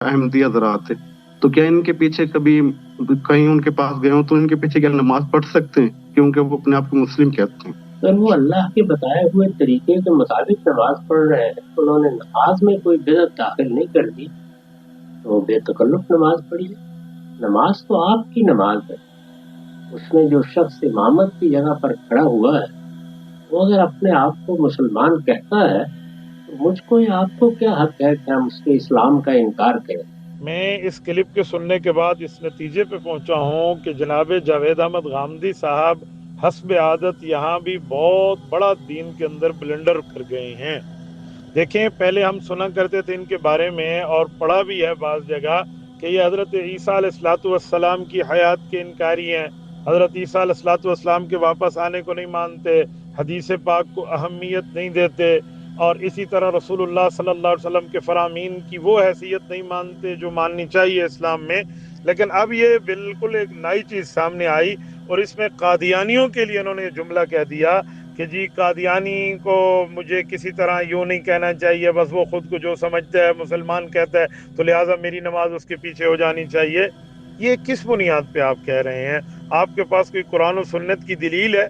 अहमदी हजरात थे, तो क्या इनके पीछे कभी कहीं उनके पास गए हो तो इनके पीछे क्या नमाज पढ़ सकते हैं, क्योंकि वो अपने आप को मुस्लिम कहते हैं? अगर वो अल्लाह के बताए हुए तरीके के मुताबिक नमाज पढ़ रहे हैं, उन्होंने नमाज में कोई बिदअत दाखिल नहीं कर दी, तो बेतकल्लुफ नमाज पढ़िए। नमाज तो आपकी नमाज है, उसमें जो शख्स इमामत की जगह पर खड़ा हुआ है वो अगर अपने आप को मुसलमान कहता है तो मुझको या आपको क्या हक है कि हम उसके इस्लाम का इनकार करें। मैं इस क्लिप के सुनने के बाद इस नतीजे पे पहुंचा हूं कि जनाब जावेद अहमद गामदी साहब हस्ब आदत यहाँ भी बहुत बड़ा दीन के अंदर ब्लेंडर कर गए हैं। देखें, पहले हम सुना करते थे इनके बारे में और पढ़ा भी है बाज़ जगह कि ये हज़रत ईसा अलैहिस्सलाम की हयात के इनकारी हैं, हज़रत ईसा अलैहिस्सलाम के वापस आने को नहीं मानते, हदीस पाक को अहमियत नहीं देते, और इसी तरह रसूलुल्लाह सल्लल्लाहु अलैहि वसल्लम के फरामीन की वो हैसियत नहीं मानते जो माननी चाहिए इस्लाम में। लेकिन अब ये बिल्कुल एक नई चीज़ सामने आई और इसमें कादियानियों के लिए इन्होंने ये जुमला कह दिया कि जी कादियानी को मुझे किसी तरह यूँ नहीं कहना चाहिए, बस वो ख़ुद को जो समझता है मुसलमान कहता है, तो लिहाजा मेरी नमाज उसके पीछे हो जानी चाहिए। ये किस बुनियाद पे आप कह रहे हैं? आपके पास कोई कुरान और सुन्नत की दलील है?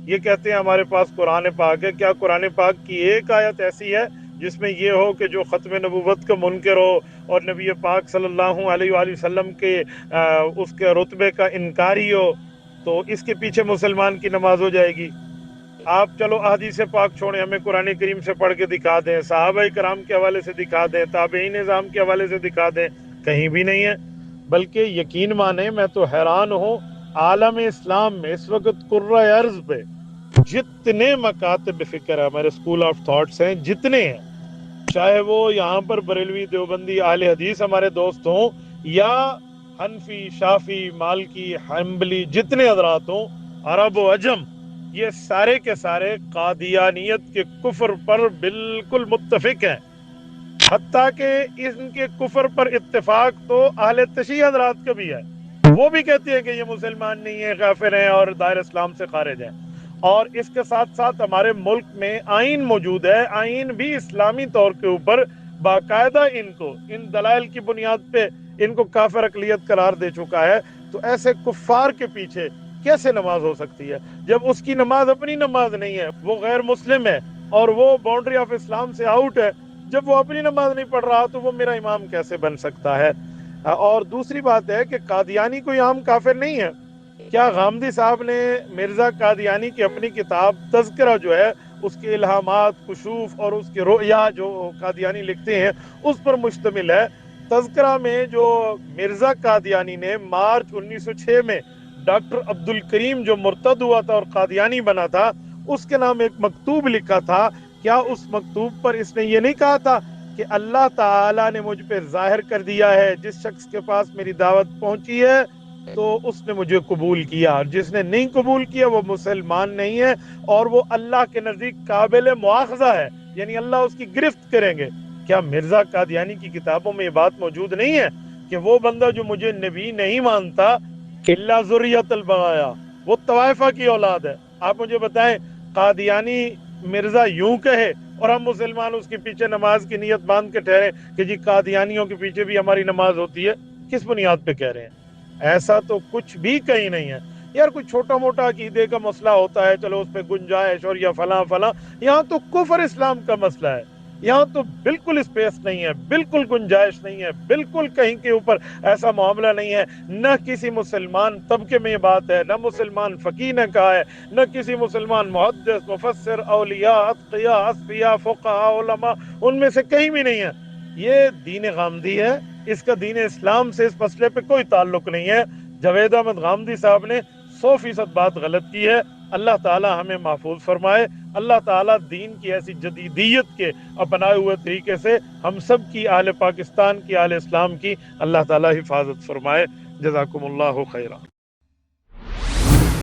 ये कहते हैं हमारे पास कुरान पाक है। क्या कुरान पाक की एक आयत ऐसी है जिसमें ये हो कि जो ख़त्म नबूवत का मुनकर हो और नबी पाक सल्लल्लाहु अलैहि वसल्लम के उसके रुतबे का इनकारी हो, तो इसके पीछे मुसलमान की नमाज हो जाएगी? आप चलो अहदीस पाक छोड़ें, हमें कुरान करीम से पढ़ के दिखा दें, सहाबा कराम के हवाले से दिखा दें, ताबईन निज़ाम के हवाले से दिखा दें, कहीं भी नहीं है। बल्कि यकीन माने, मैं तो हैरान हूँ, आलम इस्लाम में इस वक्त कुर्रा अर्ज़ पे जितने मकातब फ़िक्र है, हमारे स्कूल ऑफ थॉट्स हैं, जितने हैं, चाहे वो यहाँ पर बरेलवी देवबंदी आले हदीस हमारे दोस्त हों या हनफी शाफी मालकी हम्बली जितने हजरात हों, अरब व अजम, ये सारे के सारे कादियानियत के कुफर पर बिल्कुल मुत्तफिक हैं। हत्ता कि इनके कुफर पर इत्तेफाक तो अहले तशी हजरात का भी है, वो भी कहते हैं कि ये मुसलमान नहीं है, काफिर हैं और दायरे इस्लाम से खारिज हैं। और इसके साथ साथ हमारे मुल्क में आइन मौजूद है, आइन भी इस्लामी तौर के ऊपर बाकायदा इनको इन दलाइल की बुनियाद पे इनको काफिर अकलियत करार दे चुका है। तो ऐसे कुफ्फार के पीछे कैसे नमाज हो सकती है जब उसकी नमाज अपनी नमाज नहीं है, वो गैर मुस्लिम है और वो बाउंड्री ऑफ इस्लाम से आउट है। जब वो अपनी नमाज नहीं पढ़ रहा तो वो मेरा इमाम कैसे बन सकता है? और दूसरी बात है कि कादियानी कोई आम काफिर नहीं है। क्या गामदी साहब ने मिर्ज़ा कादियानी की अपनी किताब तज़किरा जो है उसके इल्हामात कुशूफ और उसके रोया जो कादियानी लिखते हैं उस पर मुश्तमिल है। तज़किरा में जो मिर्ज़ा कादियानी ने मार्च 1906 में डॉक्टर अब्दुल करीम जो मुर्तद हुआ था और कादियानी बना था, उसके नाम एक मकतूब लिखा था। क्या उस मकतूब पर इसने ये नहीं कहा था कि अल्लाह ताला ने मुझ पे जाहिर कर दिया है, जिस शख्स के पास मेरी दावत पहुंची है तो उसने मुझे कबूल किया, और जिसने नहीं कबूल किया वो मुसलमान नहीं है और वो अल्लाह के नज़दीक काबिल मुआखज़ा है, यानी अल्लाह उसकी गिरफ्त करेंगे। क्या मिर्ज़ा कादियानी की किताबों में ये बात मौजूद नहीं है कि वो बंदा जो मुझे नबी नहीं मानता इल्ला ज़ुर्रियतुल बगाया, वो तवाइफा की औलाद है? आप मुझे बताएं, कादियानी मिर्ज़ा यूं कहे और हम मुसलमान उसके पीछे नमाज की नीयत बांध के ठहरे कि जी कादियानियों के पीछे भी हमारी नमाज होती है? किस बुनियाद पे कह रहे हैं? ऐसा तो कुछ भी कहीं नहीं है यार। कोई छोटा मोटा अकीदे का मसला होता है, चलो उस पर गुंजाइश और या फला फला, यहाँ तो कुफर इस्लाम का मसला है, यहाँ तो बिल्कुल स्पेस नहीं है, बिल्कुल गुंजाइश नहीं है, बिल्कुल कहीं के ऊपर ऐसा मामला नहीं है। न किसी मुसलमान तबके में ये बात है, न मुसलमान फकीह ने कहा है, न किसी मुसलमान मुहद्दिस मुफस्सिर औलिया अत्किया अस्फिया फुक़हा उलमा उनमें से कहीं भी नहीं है। ये दीन गामदी है, इसका दीन इस्लाम से इस मसले पे कोई ताल्लुक नहीं है। जावेद अहमद गामदी साहब ने 100% बात गलत की है। अल्लाह ताला हमें महफूज फरमाए, अल्लाह ताला दीन की ऐसी जदीदियत के अपनाए हुए तरीके से हम सब की, आले पाकिस्तान की, आले इस्लाम की अल्लाह ताला हिफाजत फरमाए। जज़ाकुमुल्लाहु खैरा।